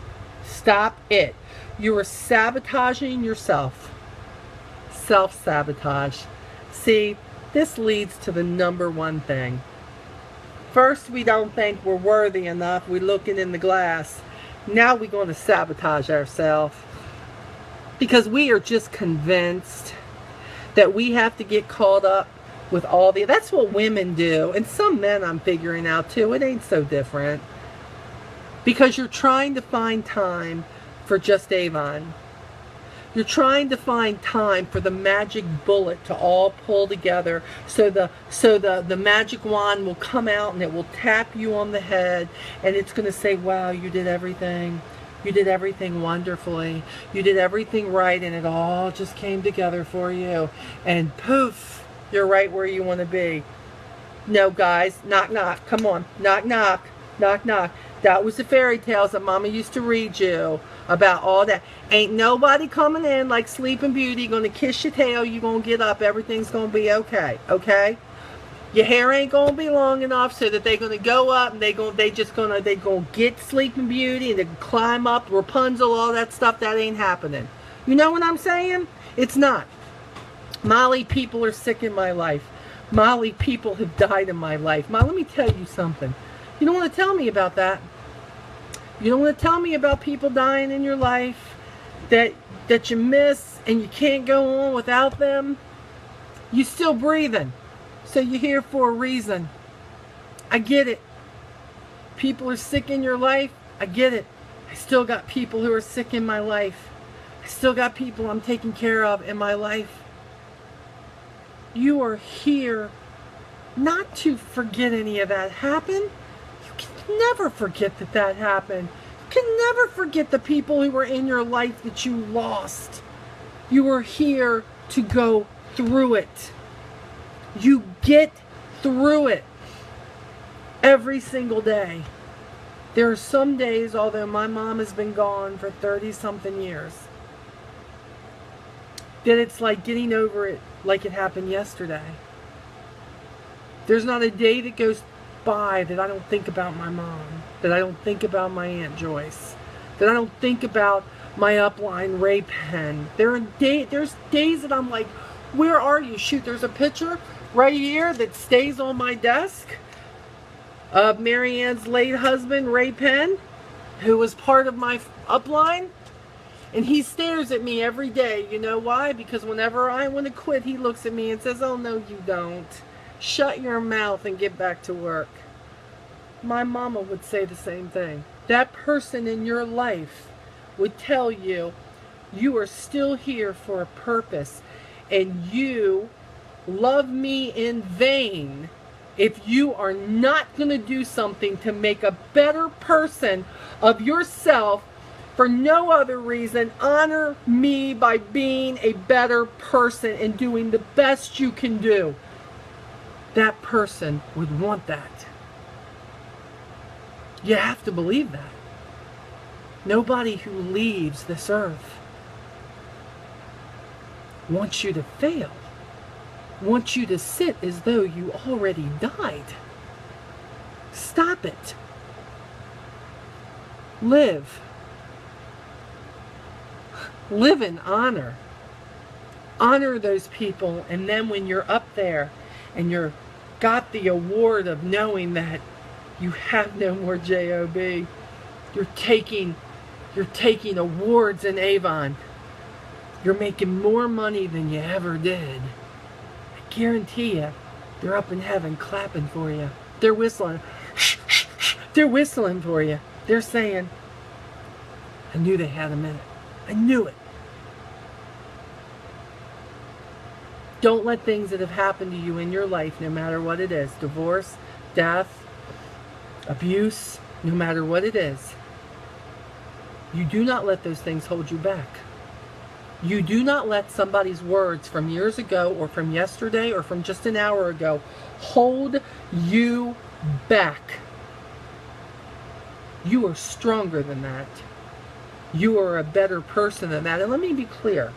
Stop it. You are sabotaging yourself. Self-sabotage. See, this leads to the number one thing. First, we don't think we're worthy enough. We're looking in the glass. Now we're going to sabotage ourselves. Because we are just convinced that we have to get caught up with all the... That's what women do. And some men I'm figuring out too. It ain't so different. Because you're trying to find time for just Avon. You're trying to find time for the magic bullet to all pull together so the magic wand will come out and it will tap you on the head and it's going to say, wow, you did everything. You did everything wonderfully. You did everything right and it all just came together for you. And poof, you're right where you want to be. No, guys, knock, knock. Come on. Knock, knock. Knock, knock. That was the fairy tales that Mama used to read you about all that. Ain't nobody coming in like Sleeping Beauty going to kiss your tail. You're going to get up. Everything's going to be okay. Okay? Your hair ain't going to be long enough so that they're going to go up and they're going to get Sleeping Beauty and they can climb up Rapunzel, all that stuff. That ain't happening. You know what I'm saying? It's not. Molly, people are sick in my life. Molly, people have died in my life. Ma, let me tell you something. You don't want to tell me about that. You don't want to tell me about people dying in your life that you miss and you can't go on without them. You're still breathing. So you're here for a reason. I get it. People are sick in your life. I get it. I still got people who are sick in my life. I still got people I'm taking care of in my life. You are here not to forget any of that happened. Never forget that happened. You can never forget the people who were in your life that you lost. You are here to go through it. You get through it every single day. There are some days, although my mom has been gone for 30-something years, that it's like getting over it like it happened yesterday. There's not a day that goes by that I don't think about my mom, that I don't think about my Aunt Joyce, that I don't think about my upline Ray Penn. There's days that I'm like, where are you? Shoot, there's a picture right here that stays on my desk of Mary Ann's late husband Ray Penn, who was part of my upline, and he stares at me every day. You know why? Because whenever I want to quit, he looks at me and says, oh no you don't. Shut your mouth and get back to work. My mama would say the same thing. That person in your life would tell you, you are still here for a purpose, and you love me in vain if you are not going to do something to make a better person of yourself for no other reason. Honor me by being a better person and doing the best you can do. That person would want that. You have to believe that. Nobody who leaves this earth wants you to fail. Wants you to sit as though you already died. Stop it. Live. Live in honor. Honor those people, and then when you're up there and you're got the award of knowing that you have no more JOB, you're taking You're taking awards in Avon. You're making more money than you ever did. I guarantee you, they're up in heaven clapping for you. They're whistling. They're whistling for you. They're saying, I knew they had a minute. I knew it. Don't let things that have happened to you in your life, no matter what it is, divorce, death, abuse, no matter what it is, you do not let those things hold you back. You do not let somebody's words from years ago or from yesterday or from just an hour ago hold you back. You are stronger than that. You are a better person than that. And let me be clear.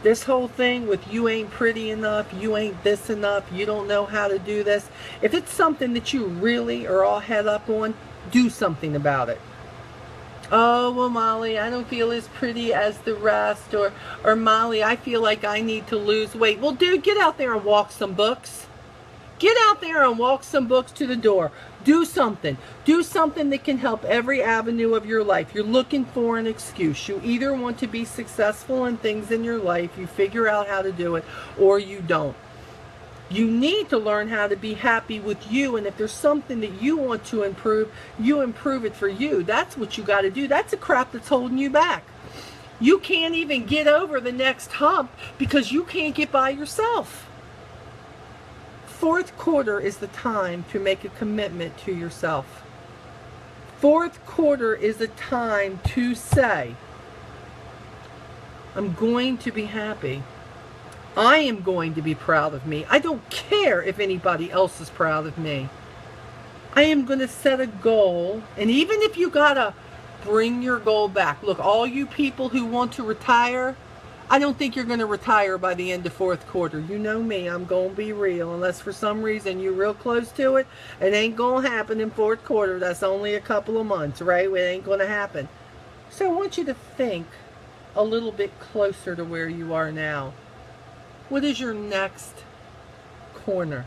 This whole thing with you ain't pretty enough, you ain't this enough, you don't know how to do this. If it's something that you really are all head up on, do something about it. Oh, well, Molly, I don't feel as pretty as the rest. Or Molly, I feel like I need to lose weight. Well, dude, get out there and walk some books. Get out there and walk some books to the door. Do something. Do something that can help every avenue of your life. You're looking for an excuse. You either want to be successful in things in your life, you figure out how to do it, or you don't. You need to learn how to be happy with you, and if there's something that you want to improve, you improve it for you. That's what you got to do. That's the crap that's holding you back. You can't even get over the next hump because you can't get by yourself. Fourth quarter is the time to make a commitment to yourself. Fourth quarter is the time to say, I'm going to be happy. I am going to be proud of me. I don't care if anybody else is proud of me. I am going to set a goal. And even if you got to bring your goal back. Look, all you people who want to retire, I don't think you're going to retire by the end of fourth quarter. You know me, I'm going to be real. Unless for some reason you're real close to it, it ain't going to happen in fourth quarter. That's only a couple of months, right? It ain't going to happen. So I want you to think a little bit closer to where you are now. What is your next corner?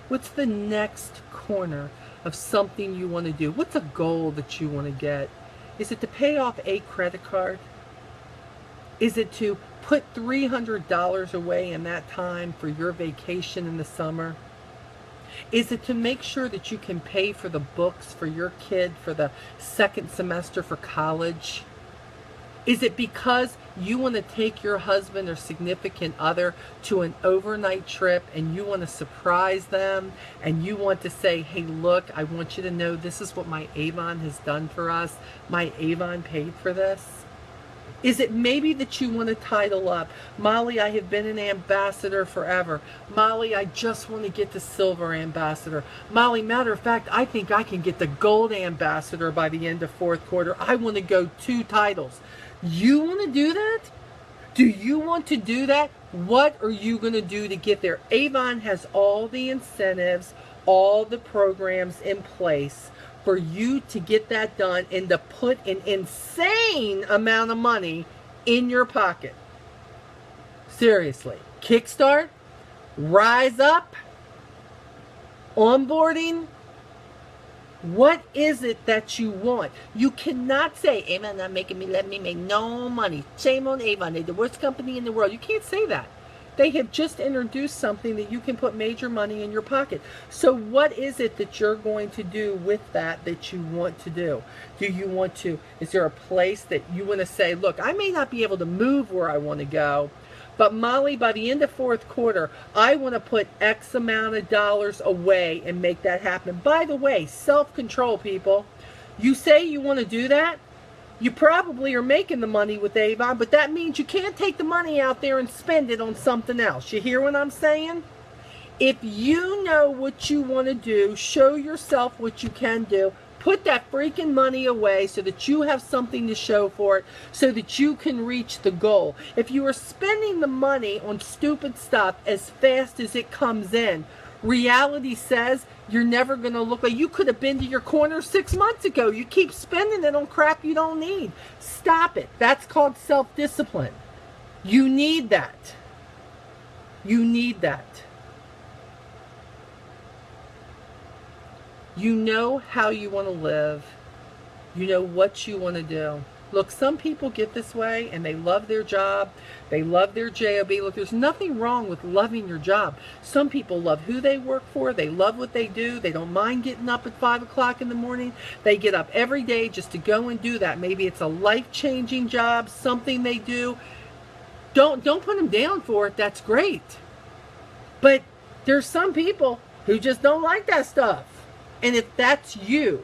What's the next corner of something you want to do? What's a goal that you want to get? Is it to pay off a credit card? Is it to put $300 away in that time for your vacation in the summer? Is it to make sure that you can pay for the books for your kid for the second semester for college? Is it because you want to take your husband or significant other to an overnight trip and you want to surprise them and you want to say, hey, look, I want you to know this is what my Avon has done for us. My Avon paid for this. Is it maybe that you want to title up, Molly, I have been an ambassador forever. Molly, I just want to get the silver ambassador. Molly, matter of fact, I think I can get the gold ambassador by the end of fourth quarter. I want to go 2 titles. You want to do that? Do you want to do that? What are you going to do to get there? Avon has all the incentives, all the programs in place for you to get that done and to put an insane amount of money in your pocket. Seriously. Kickstart, Rise Up, onboarding. What is it that you want? You cannot say, Avon not making me, let me make no money. Shame on Avon. They're the worst company in the world. You can't say that. They have just introduced something that you can put major money in your pocket. So what is it that you're going to do with that you want to do? Do you want to, is there a place that you want to say, look, I may not be able to move where I want to go, but Molly, by the end of fourth quarter, I want to put X amount of dollars away and make that happen. By the way, self-control, people. You say you want to do that, you probably are making the money with Avon, but that means you can't take the money out there and spend it on something else. You hear what I'm saying? If you know what you want to do, show yourself what you can do. Put that freaking money away so that you have something to show for it, so that you can reach the goal. If you are spending the money on stupid stuff as fast as it comes in, reality says you're never going to look like you could have been to your corner 6 months ago. You keep spending it on crap you don't need. Stop it. That's called self-discipline. You need that. You need that. You know how you want to live. You know what you want to do. Look, some people get this way and they love their job. They love their job. Look, there's nothing wrong with loving your job. Some people love who they work for. They love what they do. They don't mind getting up at 5 o'clock in the morning. They get up every day just to go and do that. Maybe it's a life-changing job, something they do. Don't put them down for it. That's great. But there's some people who just don't like that stuff. And if that's you,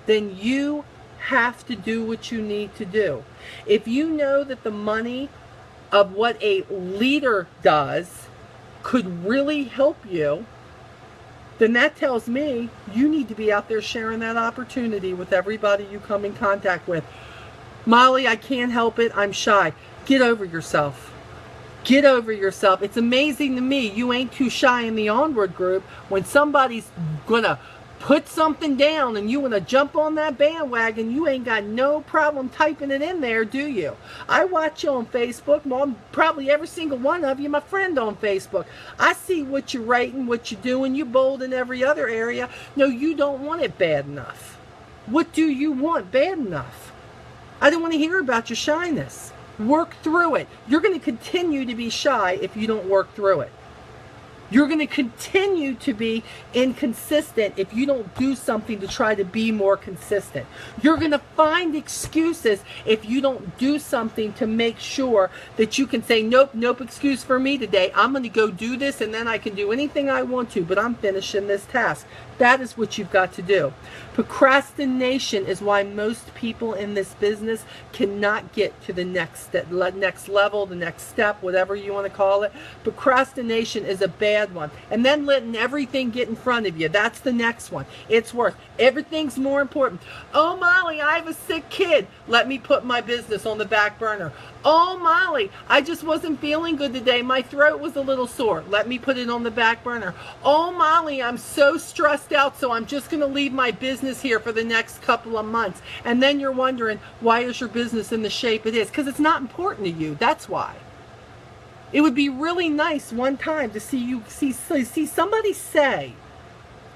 then you have to do what you need to do. If you know that the money of what a leader does could really help you, then that tells me you need to be out there sharing that opportunity with everybody you come in contact with. Molly, I can't help it. I'm shy. Get over yourself. Get over yourself. It's amazing to me you ain't too shy in the Onward group when somebody's gonna put something down and you want to jump on that bandwagon. You ain't got no problem typing it in there, do you? I watch you on Facebook. Mom, probably every single one of you my friend on Facebook. I see what you're writing, what you're doing. You're bold in every other area. No, you don't want it bad enough. What do you want bad enough? I don't want to hear about your shyness. Work through it. You're going to continue to be shy if you don't work through it. You're going to continue to be inconsistent if you don't do something to try to be more consistent. You're going to find excuses if you don't do something to make sure that you can say, nope, nope excuse for me today. I'm going to go do this and then I can do anything I want to, but I'm finishing this task. That is what you've got to do. Procrastination is why most people in this business cannot get to the next level, the next step, whatever you want to call it. Procrastination is a bad one. And then letting everything get in front of you. That's the next one. It's worse. Everything's more important. Oh, Molly, I have a sick kid. Let me put my business on the back burner. Oh, Molly, I just wasn't feeling good today. My throat was a little sore. Let me put it on the back burner. Oh, Molly, I'm so stressed out, so I'm just going to leave my business here for the next couple of months. And then you're wondering, why is your business in the shape it is? Because it's not important to you. That's why. It would be really nice one time to see somebody say,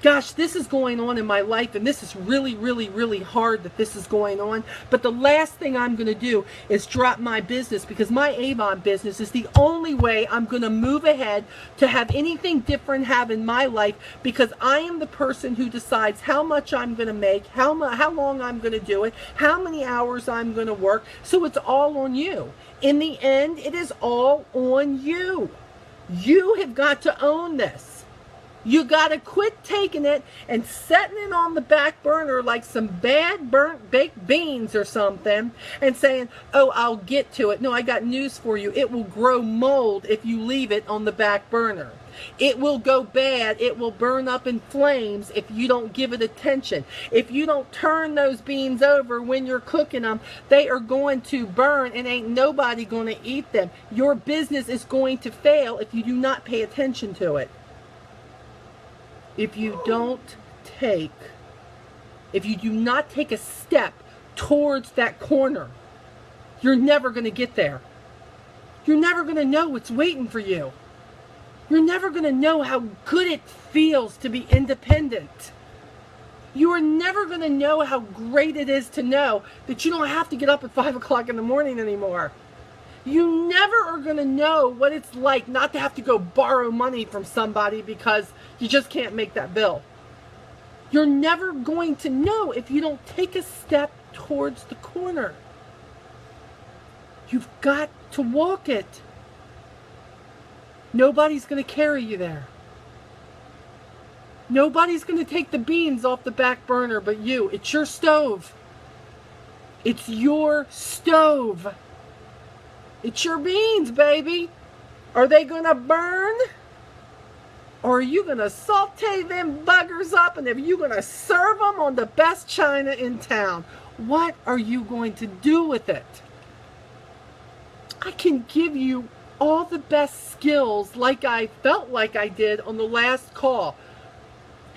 gosh, this is going on in my life, and this is really, really, really hard that this is going on. But the last thing I'm going to do is drop my business, because my Avon business is the only way I'm going to move ahead to have anything different happen in my life, because I am the person who decides how much I'm going to make, how long I'm going to do it, how many hours I'm going to work. So it's all on you. In the end, it is all on you. You have got to own this. You got to quit taking it and setting it on the back burner like some bad burnt baked beans or something and saying, oh, I'll get to it. No, I got news for you. It will grow mold if you leave it on the back burner. It will go bad. It will burn up in flames if you don't give it attention. If you don't turn those beans over when you're cooking them, they are going to burn and ain't nobody going to eat them. Your business is going to fail if you do not pay attention to it. If you do not take a step towards that corner, you're never going to get there. You're never going to know what's waiting for you. You're never going to know how good it feels to be independent. You are never going to know how great it is to know that you don't have to get up at 5 o'clock in the morning anymore. You never are going to know what it's like not to have to go borrow money from somebody because you just can't make that bill. You're never going to know if you don't take a step towards the corner. You've got to walk it. Nobody's going to carry you there. Nobody's going to take the beans off the back burner but you. It's your stove. It's your stove. It's your beans, baby. Are they going to burn? Or are you going to saute them buggers up and are you going to serve them on the best china in town? What are you going to do with it? I can give you all the best skills like I felt like I did on the last call.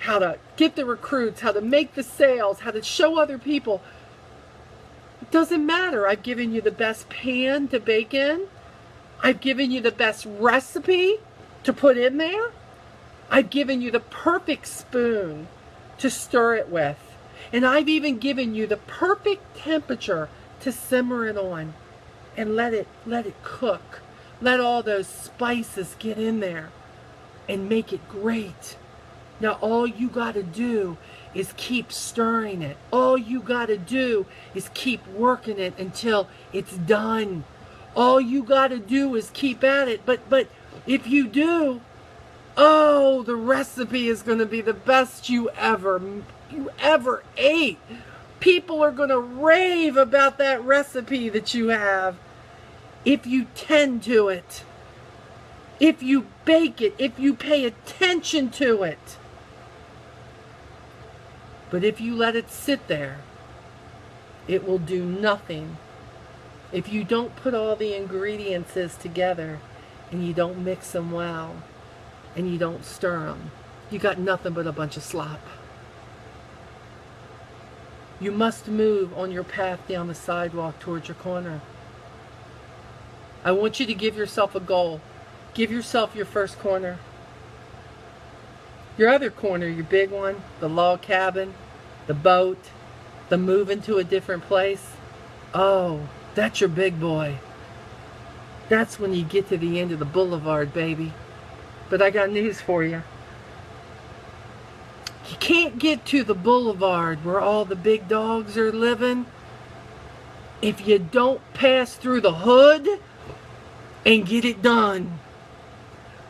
How to get the recruits, how to make the sales, how to show other people. It doesn't matter. I've given you the best pan to bake in. I've given you the best recipe to put in there. I've given you the perfect spoon to stir it with. And I've even given you the perfect temperature to simmer it on and let it cook. Let all those spices get in there and make it great. Now all you got to do is keep stirring it. All you got to do is keep working it until it's done. All you got to do is keep at it. But if you do, oh, the recipe is going to be the best you ever ate. People are going to rave about that recipe that you have if you tend to it, if you bake it, if you pay attention to it. But if you let it sit there, it will do nothing. If you don't put all the ingredients together and you don't mix them well and you don't stir them, you got nothing but a bunch of slop. You must move on your path down the sidewalk towards your corner. I want you to give yourself a goal. Give yourself your first corner. Your other corner, your big one, the log cabin, the boat, the move into a different place. Oh, that's your big boy. That's when you get to the end of the boulevard, baby. But I got news for you. You can't get to the boulevard where all the big dogs are living if you don't pass through the hood and get it done.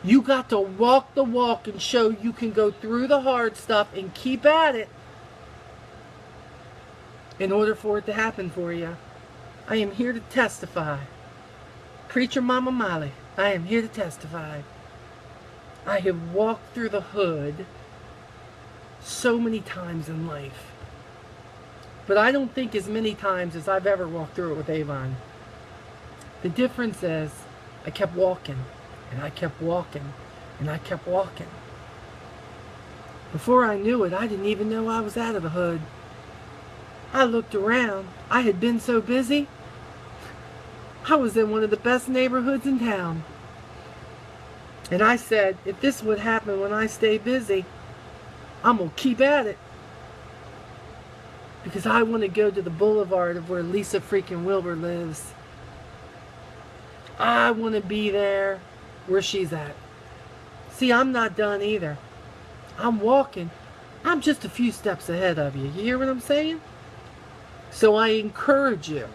You got to walk the walk and show you can go through the hard stuff and keep at it in order for it to happen for you. I am here to testify. Preacher Mama Molly, I am here to testify. I have walked through the hood so many times in life. But I don't think as many times as I've ever walked through it with Avon. The difference is I kept walking. And I kept walking, and I kept walking. Before I knew it, I didn't even know I was out of the hood. I looked around. I had been so busy. I was in one of the best neighborhoods in town. And I said, if this would happen when I stay busy, I'm going to keep at it. Because I want to go to the boulevard of where Lisa freaking Wilbur lives. I want to be there where she's at. See, I'm not done either. I'm walking. I'm just a few steps ahead of you. You hear what I'm saying? So I encourage you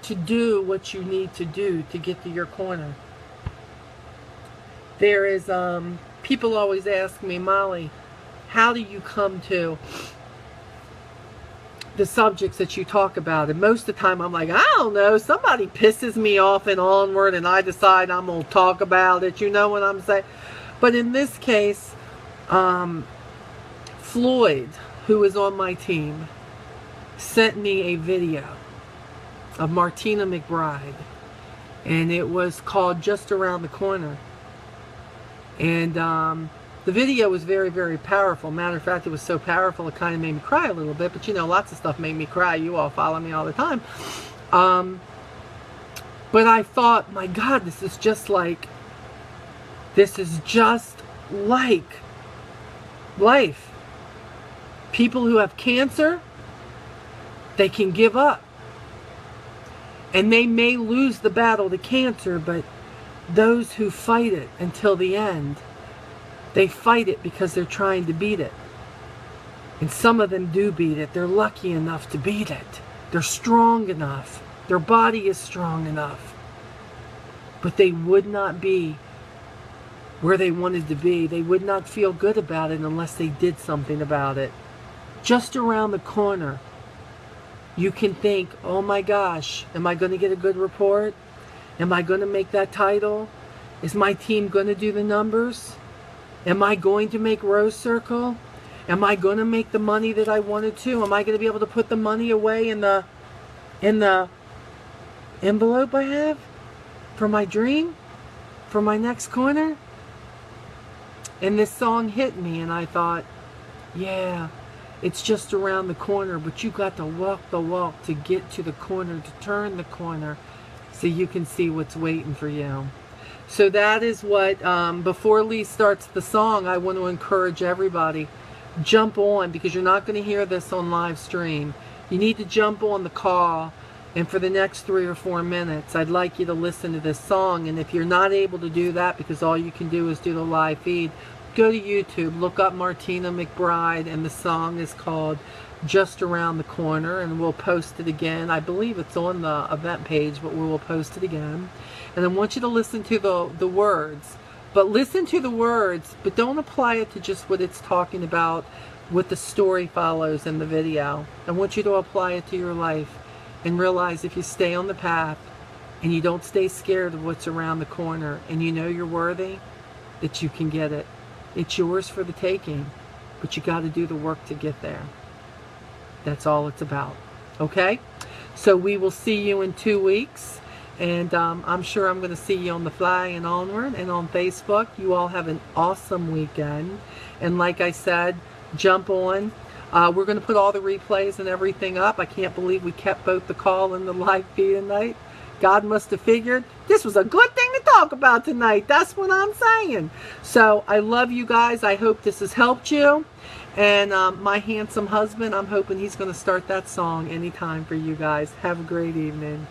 to do what you need to do to get to your corner. There is, people always ask me, Molly, how do you come to the subjects that you talk about? And most of the time I'm like, I don't know, somebody pisses me off in Onward and I decide I'm going to talk about it. You know what I'm saying? But in this case, Floyd, who is on my team, sent me a video of Martina McBride, and it was called Just Around the Corner. And the video was very, very powerful. Matter of fact, it was so powerful it kind of made me cry a little bit. But you know, lots of stuff made me cry. You all follow me all the time. But I thought, my God, this is just like life. People who have cancer, they can give up. And they may lose the battle to cancer, but those who fight it until the end, they fight it because they're trying to beat it. And some of them do beat it. They're lucky enough to beat it. They're strong enough. Their body is strong enough. But they would not be where they wanted to be. They would not feel good about it unless they did something about it. Just around the corner, you can think, oh my gosh, am I going to get a good report? Am I going to make that title? Is my team going to do the numbers? Am I going to make Rose Circle? Am I going to make the money that I wanted to? Am I going to be able to put the money away in the envelope I have for my dream? For my next corner? And this song hit me and I thought, yeah, it's just around the corner, but you got to walk the walk to get to the corner, to turn the corner, so you can see what's waiting for you. So that is what, before Lee starts the song, I want to encourage everybody jump on, because you're not going to hear this on live stream. You need to jump on the call, and for the next 3 or 4 minutes, I'd like you to listen to this song. And if you're not able to do that, because all you can do is do the live feed, go to YouTube, look up Martina McBride, and the song is called Just Around the Corner, and we'll post it again. I believe it's on the event page, but we will post it again. And I want you to listen to the words. But listen to the words, but don't apply it to just what it's talking about, what the story follows in the video. I want you to apply it to your life and realize if you stay on the path and you don't stay scared of what's around the corner and you know you're worthy, that you can get it. It's yours for the taking, but you got to do the work to get there. That's all it's about. Okay? So we will see you in 2 weeks. And I'm sure I'm going to see you on the Fly and Onward and on Facebook. You all have an awesome weekend. And like I said, jump on. We're going to put all the replays and everything up. I can't believe we kept both the call and the live feed tonight. God must have figured this was a good thing to talk about tonight. That's what I'm saying. So I love you guys. I hope this has helped you. And my handsome husband, I'm hoping he's going to start that song anytime for you guys. Have a great evening.